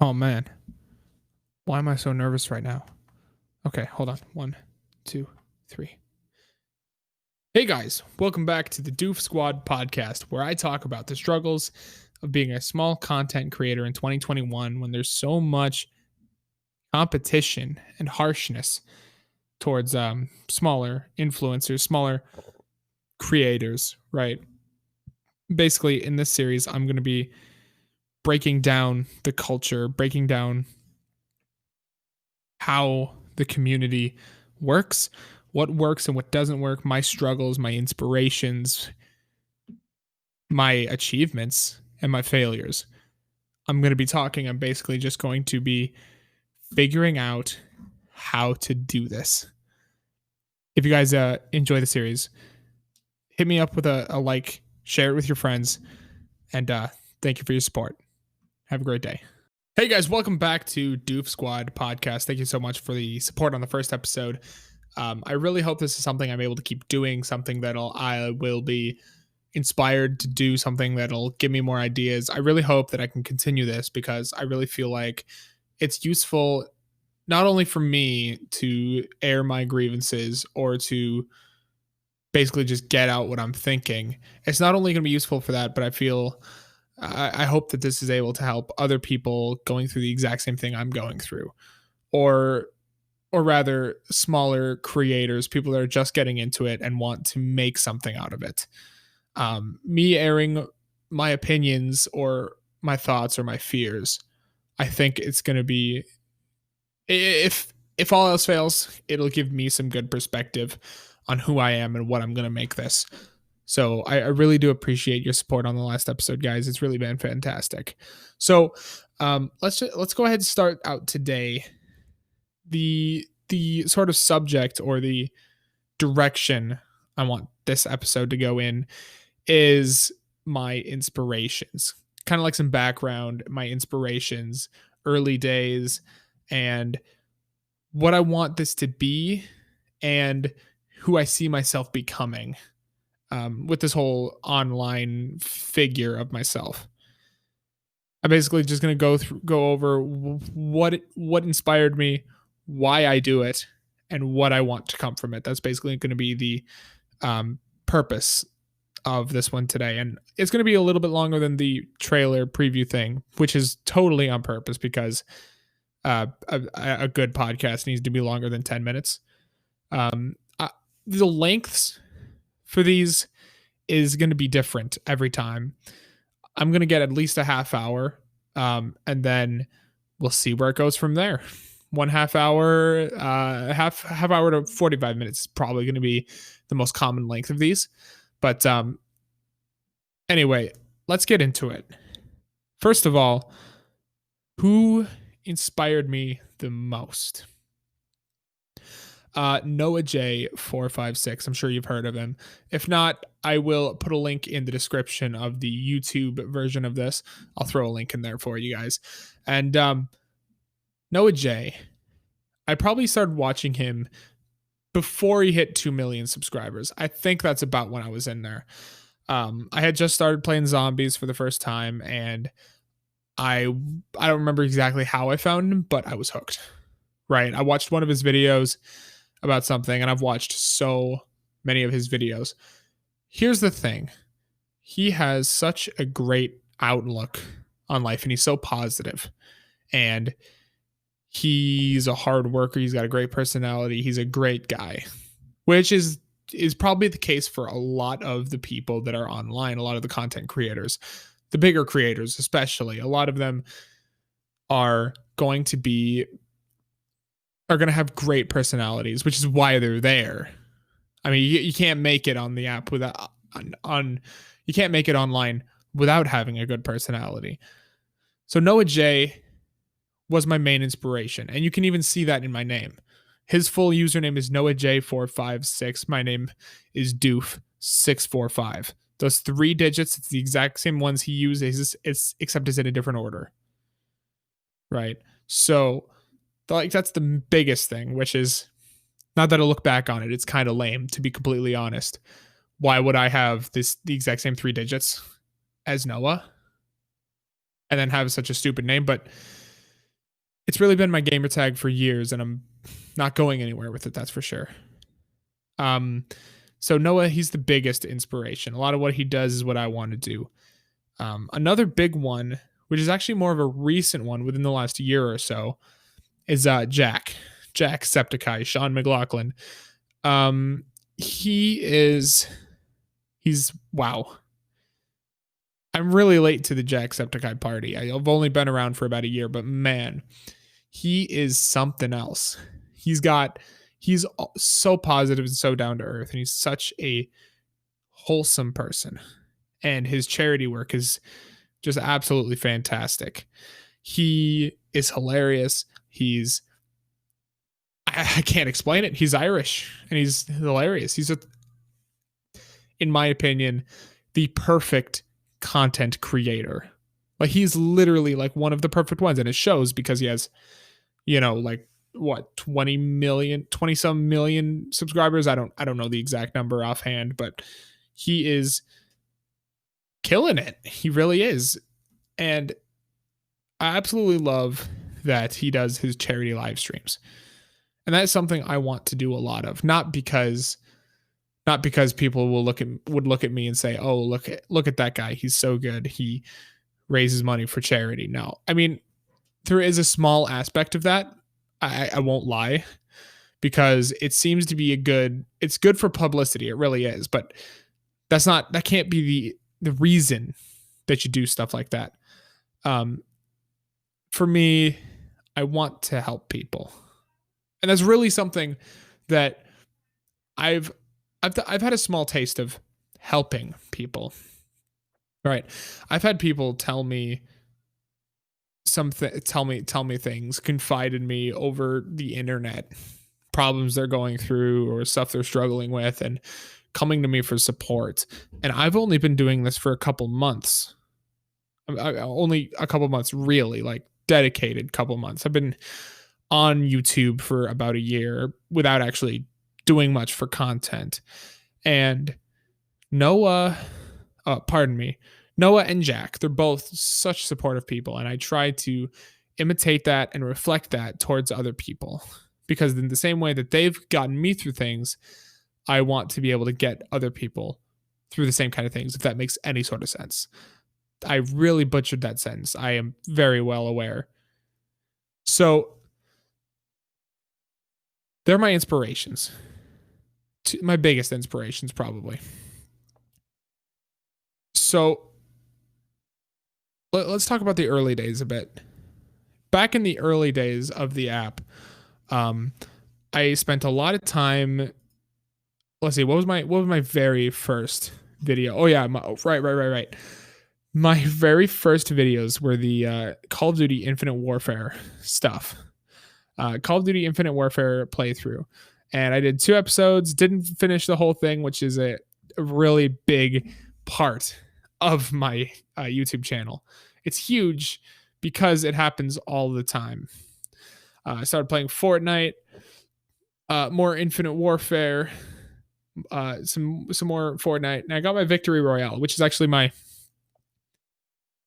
Oh man, why am I so nervous right now? Okay, hold on. One, two, three. Hey guys, welcome back to the Doofsquad podcast, where I talk about the struggles of being a small content creator in 2021 when there's so much competition and harshness towards smaller influencers, smaller creators, right? Basically, in this series, I'm going to be breaking down the culture, breaking down how the community works and what doesn't work, my struggles, my inspirations, my achievements, and my failures. I'm basically just going to be figuring out how to do this. If you guys enjoy the series, hit me up with a like, share it with your friends, and thank you for your support. Have a great day. Hey guys, welcome back to Doof Squad podcast. Thank you so much for the support on the first episode. I really hope this is something I'm able to keep doing, something that I will be inspired to do, something that'll give me more ideas. I really hope that I can continue this because I really feel like it's useful not only for me to air my grievances or to basically just get out what I'm thinking. It's not only going to be useful for that, but I hope that this is able to help other people going through the exact same thing I'm going through, or or rather smaller creators, people that are just getting into it and want to make something out of it. Me airing my opinions or my thoughts or my fears, I think it's going to be, if all else fails, it'll give me some good perspective on who I am and what I'm going to make this. So I really do appreciate your support on the last episode, guys. It's really been fantastic. So let's go ahead and start out today. The sort of subject or the direction I want this episode to go in is my inspirations. Kind of like some background, my inspirations, early days, and what I want this to be, and who I see myself becoming with this whole online figure of myself. I'm basically just going to go over what inspired me, why I do it, and what I want to come from it. That's basically going to be the purpose of this one today. And it's going to be a little bit longer than the trailer preview thing, which is totally on purpose because a good podcast needs to be longer than 10 minutes. The lengths for these is going to be different every time. I'm going to get at least a half hour, and then we'll see where it goes from there. 1/2 hour, half hour to 45 minutes is probably going to be the most common length of these. But anyway, let's get into it. First of all, who inspired me the most? Noah J456. I'm sure you've heard of him. If not, I will put a link in the description of the YouTube version of this. I'll throw a link in there for you guys. And Noah J, I probably started watching him before he hit 2 million subscribers. I think that's about when I was in there. I had just started playing zombies for the first time, and I don't remember exactly how I found him, but I was hooked. Right? I watched one of his videos about something, and I've watched so many of his videos. Here's the thing. He has such a great outlook on life, and he's so positive. And he's a hard worker. He's got a great personality. He's a great guy, which is probably the case for a lot of the people that are online, a lot of the content creators, the bigger creators especially. A lot of them are going to have great personalities, which is why they're there. I mean, you can't make it on the app without you can't make it online without having a good personality. So Noah J was my main inspiration, and you can even see that in my name. His full username is Noah J456. My name is Doof645. Those 3 digits, it's the exact same ones he uses, except it's in a different order. Right? So that's the biggest thing, which is, not that I look back on it, it's kind of lame, to be completely honest. Why would I have the exact same 3 digits as Noah and then have such a stupid name? But It's really been my gamer tag for years, and I'm not going anywhere with it. That's for sure. Um, so Noah, he's the biggest inspiration. A lot of what he does is what I want to do. Another big one, which is actually more of a recent one within the last year or so, is Jacksepticeye, Sean McLaughlin. Um, he is he's wow. I'm really late to the Jacksepticeye party. I've only been around for about a year, but man, he is something else. He's so positive and so down to earth, and he's such a wholesome person. And his charity work is just absolutely fantastic. He is hilarious. I can't explain it. He's Irish and he's hilarious. In my opinion, the perfect content creator. Like he's literally like one of the perfect ones, and it shows because he has, like what 20 some million subscribers. I don't know the exact number offhand, but he is killing it. He really is. And I absolutely love that he does his charity live streams. And that's something I want to do a lot of, not because people would look at me and say, "Oh, look at that guy. He's so good. He raises money for charity." No. I mean, there is a small aspect of that. I won't lie, because it seems to be it's good for publicity. It really is, but that can't be the reason that you do stuff like that. For me, I want to help people. And that's really something that I've had a small taste of helping people. Right. I've had people tell me tell me things, confide in me over the internet, problems they're going through or stuff they're struggling with, and coming to me for support. And I've only been doing this for a couple months. Only a couple months, really, like dedicated couple months. I've been on YouTube for about a year without actually doing much for content. And Noah and Jack, they're both such supportive people, and I try to imitate that and reflect that towards other people, because in the same way that they've gotten me through things, I want to be able to get other people through the same kind of things, if that makes any sort of sense. I really butchered that sentence. I am very well aware. So they're my inspirations. My biggest inspirations, probably. So let's talk about the early days a bit. Back in the early days of the app, I spent a lot of time. Let's see, what was my very first video? Oh yeah, right. My very first videos were the Call of Duty Infinite Warfare stuff. Call of Duty Infinite Warfare playthrough. And I did 2 episodes, didn't finish the whole thing, which is a really big part of my YouTube channel. It's huge because it happens all the time. I started playing Fortnite, more Infinite Warfare, some more Fortnite, and I got my Victory Royale, which is actually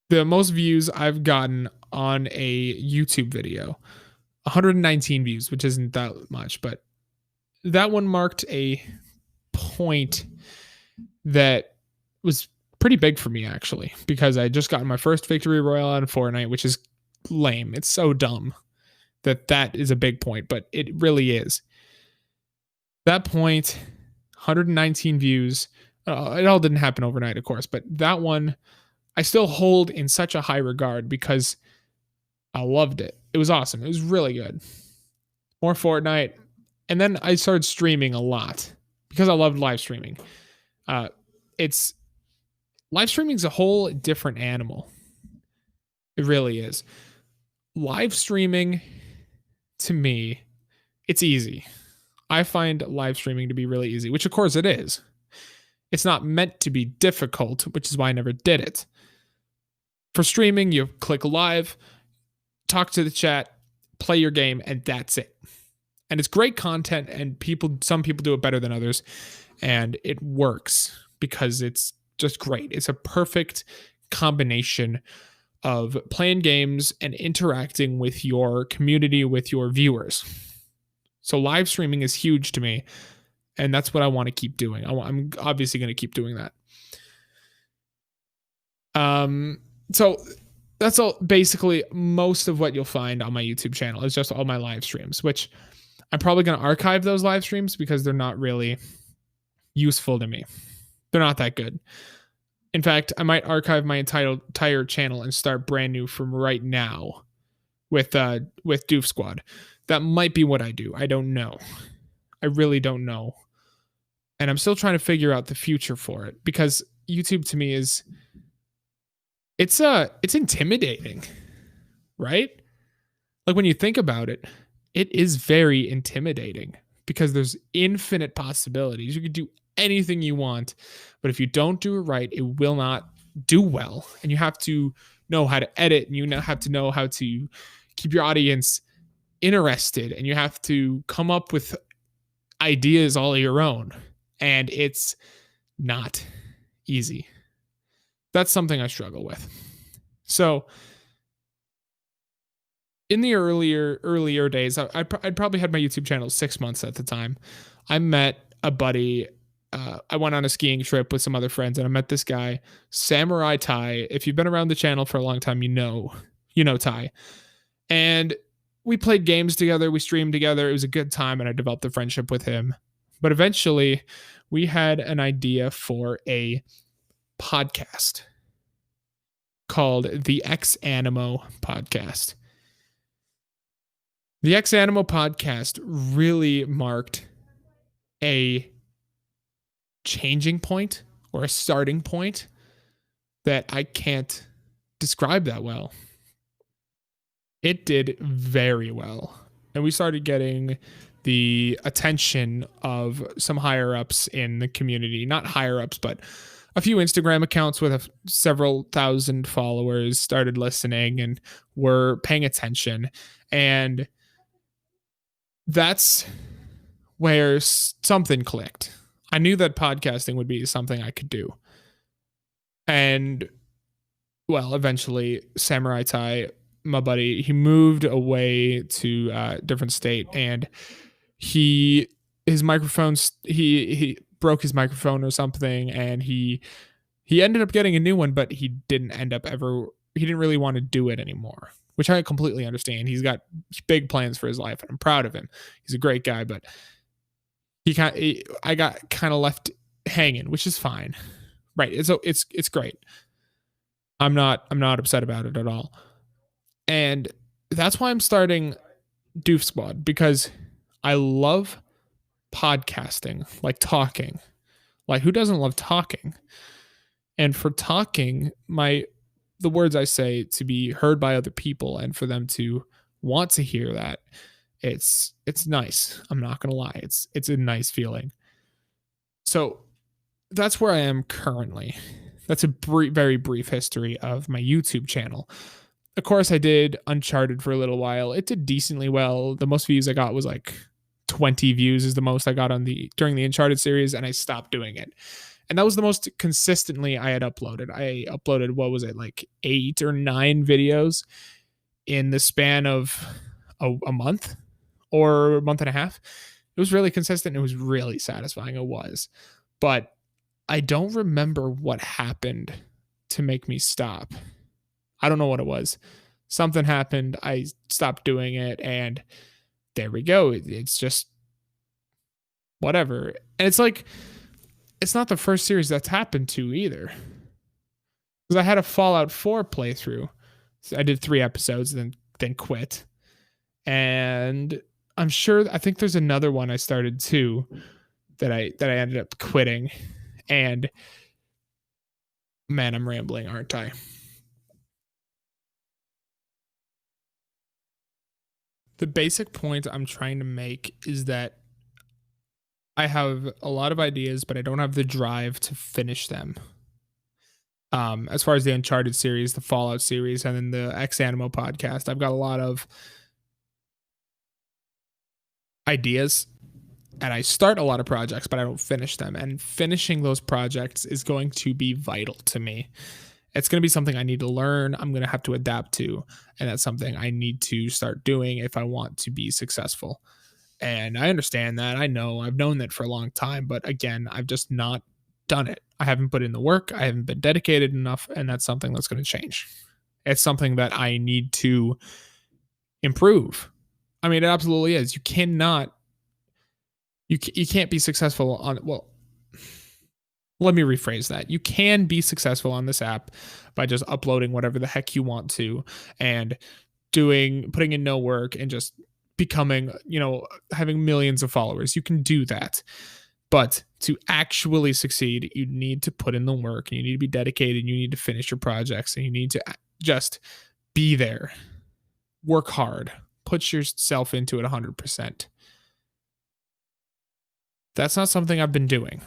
the most views I've gotten on a YouTube video. 119 views, which isn't that much, but that one marked a point that was pretty big for me, actually, because I just gotten my first Victory Royale on Fortnite, which is lame. It's so dumb that is a big point, but it really is. That point, 119 views. It all didn't happen overnight, of course, but that one I still hold in such a high regard because I loved it. It was awesome. It was really good. More Fortnite. And then I started streaming a lot because I loved live streaming. Live streaming is a whole different animal. It really is. Live streaming, to me, it's easy. I find live streaming to be really easy, which of course it is. It's not meant to be difficult, which is why I never did it. For streaming, you click live, talk to the chat, play your game, and that's it. And it's great content, and some people do it better than others, and it works because it's just great. It's a perfect combination of playing games and interacting with your community, with your viewers. So live streaming is huge to me, and that's what I want to keep doing. I'm obviously going to keep doing that. So that's all. Basically, most of what you'll find on my YouTube channel is just all my live streams, which I'm probably going to archive those live streams because they're not really useful to me. They're not that good. In fact, I might archive my entire channel and start brand new from right now with Doofsquad. That might be what I do. I don't know. I really don't know. And I'm still trying to figure out the future for it because YouTube to me is it's intimidating, right? Like when you think about it, it is very intimidating because there's infinite possibilities. You could do anything you want, but if you don't do it right, it will not do well. And you have to know how to edit, and you have to know how to keep your audience interested, and you have to come up with ideas all your own. And it's not easy. That's something I struggle with. So in the earlier days, I'd probably had my YouTube channel 6 months at the time. I met a buddy. I went on a skiing trip with some other friends, and I met this guy, Samurai Ty. If you've been around the channel for a long time, you know Ty. And we played games together. We streamed together. It was a good time, and I developed a friendship with him. But eventually, we had an idea for a podcast called the X Animo Podcast. The X Animo Podcast really marked a changing point or a starting point that I can't describe that well. It did very well. And we started getting the attention of some higher ups in the community. Not higher ups, but a few Instagram accounts with several thousand followers started listening and were paying attention. And that's where something clicked. I knew that podcasting would be something I could do. And, well, eventually, Samurai Ty, my buddy, he moved away to a different state, and he broke his microphone or something, and he ended up getting a new one, but he didn't really want to do it anymore, which I completely understand. He's got big plans for his life, and I'm proud of him. He's a great guy, but I got kind of left hanging, which is fine. Right. It's great. I'm not upset about it at all. And that's why I'm starting Doofsquad, because I love podcasting, like talking. Like, who doesn't love talking? And for talking, the words I say to be heard by other people and for them to want to hear that, it's nice. I'm not going to lie. It's a nice feeling. So that's where I am currently. That's a very brief history of my YouTube channel. Of course, I did Uncharted for a little while. It did decently well. The most views I got was like 20 views is the most I got during the Uncharted series, and I stopped doing it. And that was the most consistently I had uploaded. I uploaded, what was it, like 8 or 9 videos in the span of a month or a month and a half. It was really consistent. It was really satisfying. It was. But I don't remember what happened to make me stop. I don't know what it was. Something happened. I stopped doing it, and there we go. It's just whatever. And it's like, it's not the first series that's happened to either. Because I had a Fallout 4 playthrough. So I did 3 episodes and then quit. And I think there's another one I started too that I ended up quitting. And man, I'm rambling, aren't I? The basic point I'm trying to make is that I have a lot of ideas, but I don't have the drive to finish them. As far as the Uncharted series, the Fallout series, and then the X Animo podcast, I've got a lot of ideas, and I start a lot of projects, but I don't finish them. And finishing those projects is going to be vital to me. It's going to be something I need to learn. I'm going to have to adapt to. And that's something I need to start doing if I want to be successful. And I understand that. I know I've known that for a long time. But again, I've just not done it. I haven't put in the work. I haven't been dedicated enough. And that's something that's going to change. It's something that I need to improve. I mean, it absolutely is. You cannot, you can't be successful on, well, let me rephrase that. You can be successful on this app by just uploading whatever the heck you want to and putting in no work and just becoming, having millions of followers. You can do that. But to actually succeed, you need to put in the work and you need to be dedicated. You need to finish your projects and you need to just be there, work hard, put yourself into it 100%. That's not something I've been doing.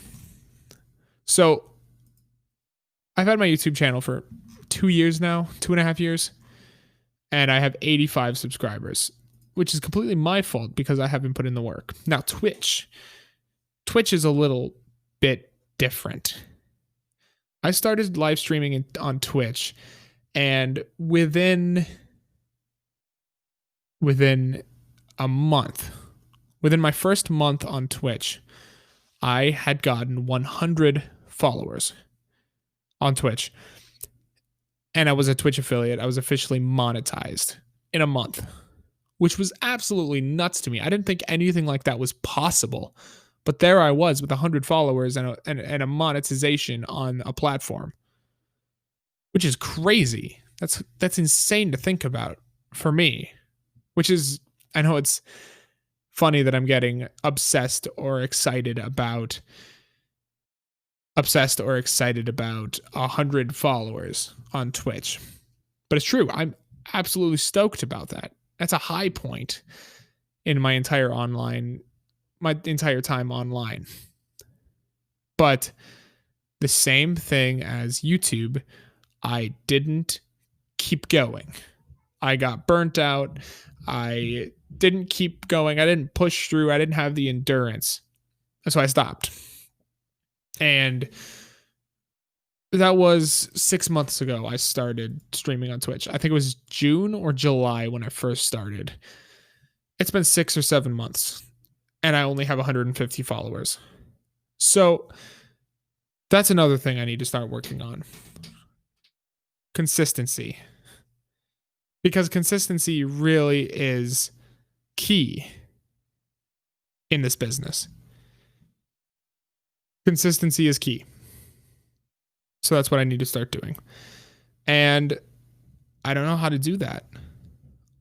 So I've had my YouTube channel for 2 years now, 2.5 years, and I have 85 subscribers, which is completely my fault because I haven't put in the work. Now, Twitch is a little bit different. I started live streaming on Twitch, and within a month, within my first month on Twitch, I had gotten 100 followers on Twitch. And I was a Twitch affiliate. I was officially monetized in a month, which was absolutely nuts to me. I didn't think anything like that was possible. But there I was with 100 followers and a monetization on a platform, which is crazy. That's insane to think about for me, which is, I know it's funny that I'm getting obsessed or excited about 100 followers on Twitch. But it's true. I'm absolutely stoked about that. That's a high point in my entire time online. But the same thing as YouTube, I didn't keep going. I got burnt out. I didn't keep going. I didn't push through. I didn't have the endurance. So I stopped. And that was 6 months ago. I started streaming on Twitch. I think it was June or July when I first started. It's been 6 or 7 months, and I only have 150 followers. So that's another thing I need to start working on. Consistency. Because consistency really is key in this business. Consistency is key. So that's what I need to start doing. And I don't know how to do that.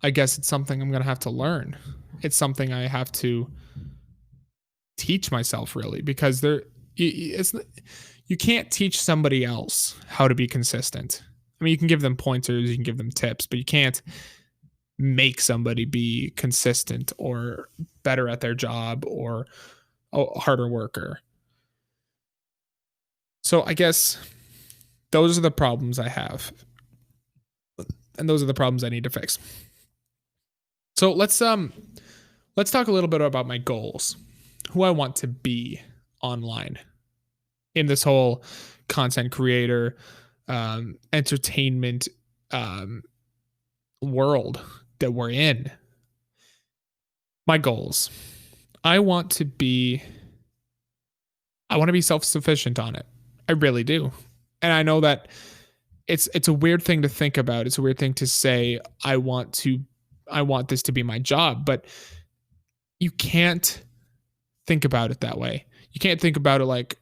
I guess it's something I'm going to have to learn. It's something I have to teach myself, really, because you can't teach somebody else how to be consistent. I mean, you can give them pointers, you can give them tips, but you can't make somebody be consistent or better at their job or a harder worker. So I guess those are the problems I have. And those are the problems I need to fix. So let's talk a little bit about my goals. Who I want to be online in this whole content creator, entertainment world that we're in. My goals. I want to be self-sufficient on it. I really do. And I know that it's a weird thing to think about. It's a weird thing to say, I want this to be my job, but you can't think about it that way. You can't think about it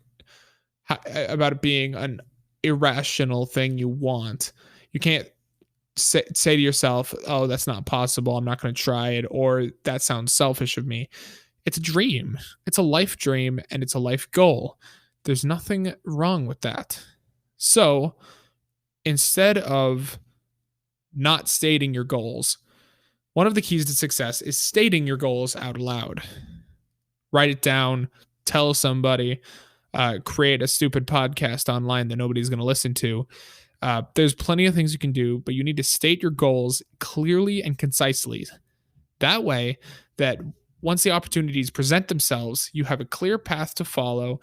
about it being an irrational thing you want. You can't say to yourself, oh, that's not possible. I'm not going to try it. Or that sounds selfish of me. It's a dream. It's a life dream and it's a life goal. There's nothing wrong with that. So instead of not stating your goals, one of the keys to success is stating your goals out loud. Write it down, tell somebody, create a stupid podcast online that nobody's going to listen to. There's plenty of things you can do, but you need to state your goals clearly and concisely. That way, that once the opportunities present themselves, you have a clear path to follow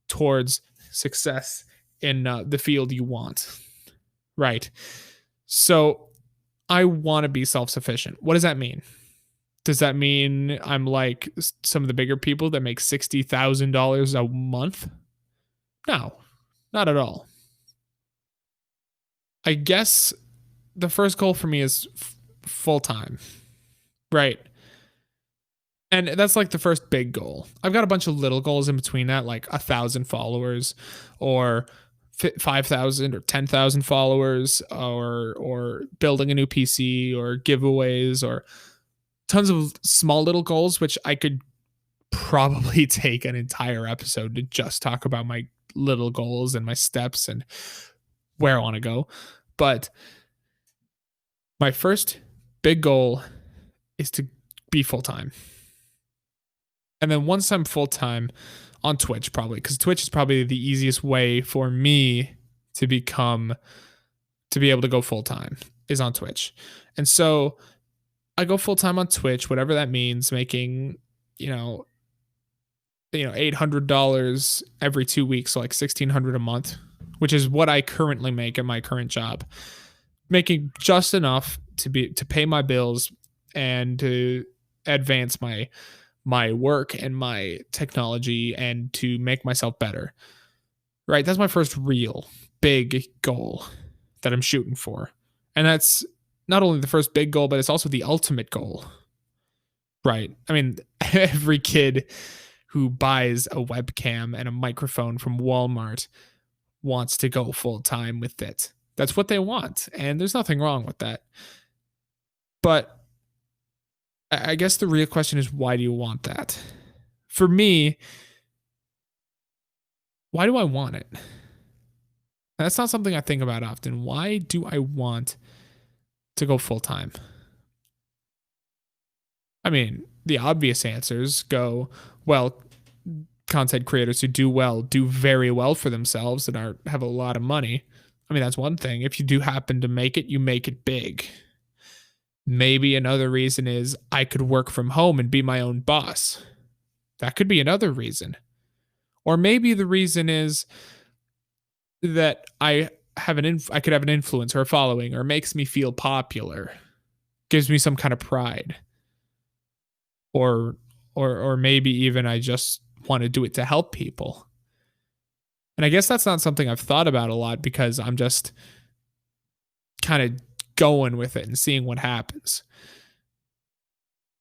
towards success in the field you want. Right. So I want to be self sufficient. What does that mean? Does that mean I'm like some of the bigger people that make $60,000 a month? No, not at all. I guess the first goal for me is full time, right? And that's like the first big goal. I've got a bunch of little goals in between that, like 1,000 followers, or 5,000 or 10,000 followers, or building a new PC, or giveaways, or tons of small little goals, which I could probably take an entire episode to just talk about my little goals and my steps and where I want to go. But my first big goal is to be full time. And then once I'm full time on Twitch, probably, because Twitch is probably the easiest way for me to be able to go full time is on Twitch. And so I go full time on Twitch, whatever that means, making, you know, $800 every 2 weeks, so like $1,600 a month, which is what I currently make at my current job. Making just enough to pay my bills and to advance my work and my technology and to make myself better. Right? That's my first real big goal that I'm shooting for. And that's not only the first big goal, but it's also the ultimate goal. Right? I mean, every kid who buys a webcam and a microphone from Walmart wants to go full time with it. That's what they want. And there's nothing wrong with that. But I guess the real question is, why do you want that? For me, why do I want it? That's not something I think about often. Why do I want to go full time? I mean, the obvious answers go, well, content creators who do very well for themselves and have a lot of money. I mean, that's one thing. If you do happen to make it, you make it big. Maybe another reason is I could work from home and be my own boss. That could be another reason. Or maybe the reason is that I could have an influence or a following, or makes me feel popular, gives me some kind of pride. Or maybe even I just want to do it to help people. And I guess that's not something I've thought about a lot because I'm just kind of going with it and seeing what happens.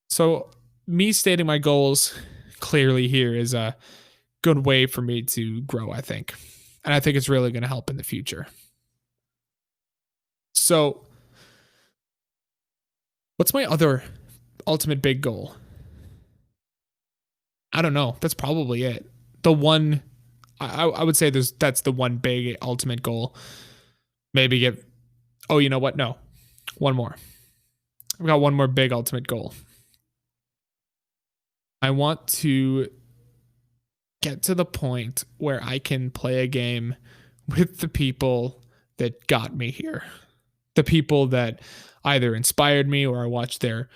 So me stating my goals clearly here is a good way for me to grow, I think. And I think it's really going to help in the future. So what's my other ultimate big goal? I don't know. That's probably it. The one I would say that's the one big ultimate goal. Maybe you know what? No. One more. I've got one more big ultimate goal. I want to get to the point where I can play a game with the people that got me here. The people that either inspired me, or I watched their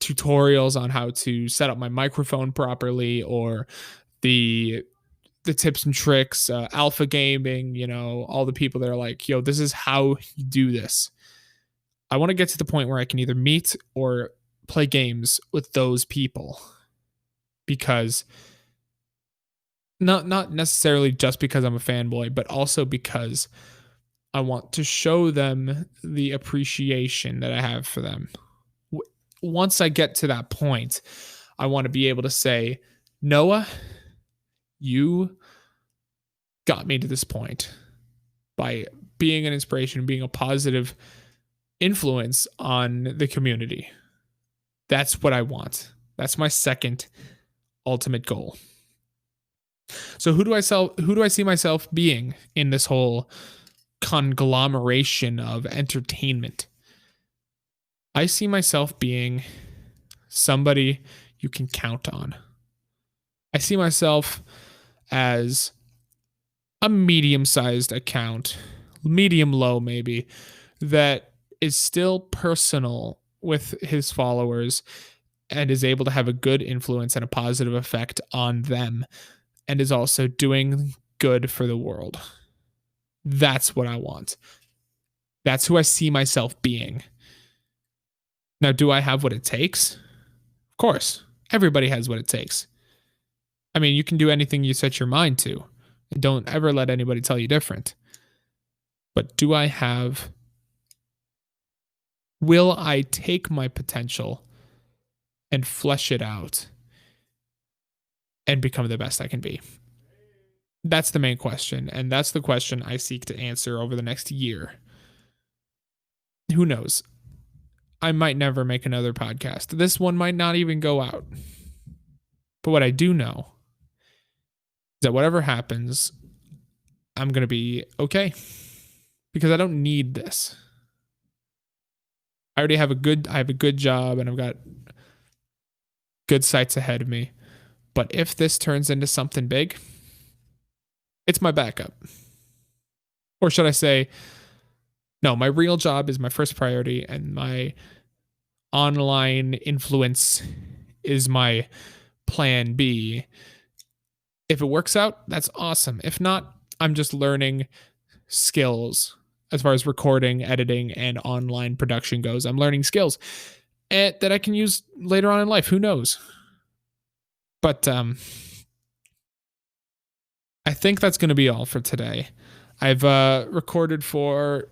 tutorials on how to set up my microphone properly, or the tips and tricks, alpha gaming, all the people that are like, yo, this is how you do this. I want to get to the point where I can either meet or play games with those people, because not necessarily just because I'm a fanboy, but also because I want to show them the appreciation that I have for them. Once I get to that point, I want to be able to say, Noah, you got me to this point by being an inspiration, being a positive influence on the community. That's what I want. That's my second ultimate goal. So who do I see myself being in this whole conglomeration of entertainment? I see myself being somebody you can count on. I see myself as a medium-sized account, medium low maybe, that is still personal with his followers and is able to have a good influence and a positive effect on them, and is also doing good for the world. That's what I want. That's who I see myself being. Now, do I have what it takes? Of course. Everybody has what it takes. I mean, you can do anything you set your mind to. And don't ever let anybody tell you different. But do I have. Will I take my potential and flesh it out and become the best I can be? That's the main question. And that's the question I seek to answer over the next year. Who knows? I might never make another podcast. This one might not even go out. But what I do know is that whatever happens, I'm going to be okay. Because I don't need this. I already have a good job and I've got good sights ahead of me. But if this turns into something big, it's my backup. Or should I say, no, my real job is my first priority and my online influence is my plan B. If it works out, that's awesome. If not, I'm just learning skills as far as recording, editing, and online production goes. I'm learning skills that I can use later on in life. Who knows? But I think that's going to be all for today. I've recorded for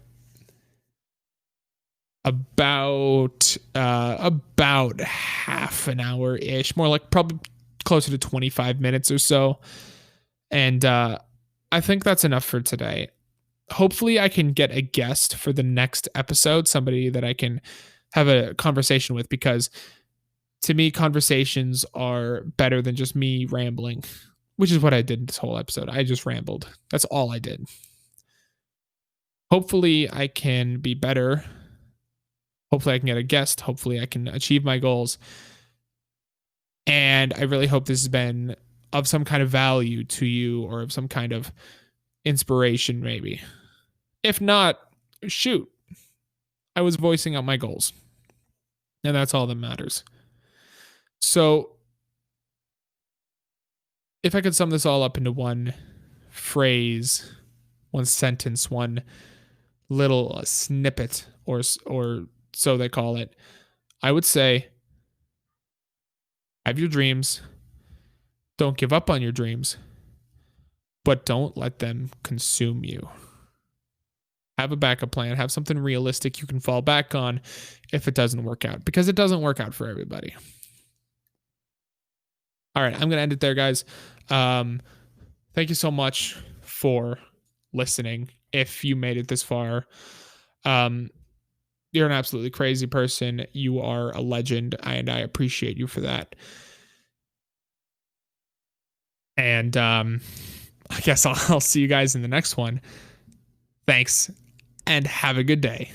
about half an hour ish, more like probably closer to 25 minutes or so. And I think that's enough for today. Hopefully I can get a guest for the next episode, somebody that I can have a conversation with, because to me, conversations are better than just me rambling, which is what I did in this whole episode. I just rambled. That's all I did. Hopefully I can be better. Hopefully I can get a guest. Hopefully I can achieve my goals. And I really hope this has been of some kind of value to you or of some kind of inspiration, maybe. If not, shoot, I was voicing out my goals. And that's all that matters. So if I could sum this all up into one phrase, one sentence, one little snippet, or so they call it, I would say, have your dreams. Don't give up on your dreams, but don't let them consume you. Have a backup plan. Have something realistic you can fall back on if it doesn't work out, because it doesn't work out for everybody. All right, I'm going to end it there, guys. Thank you so much for listening. If you made it this far, you're an absolutely crazy person. You are a legend, and I appreciate you for that. And I guess I'll see you guys in the next one. Thanks, and have a good day.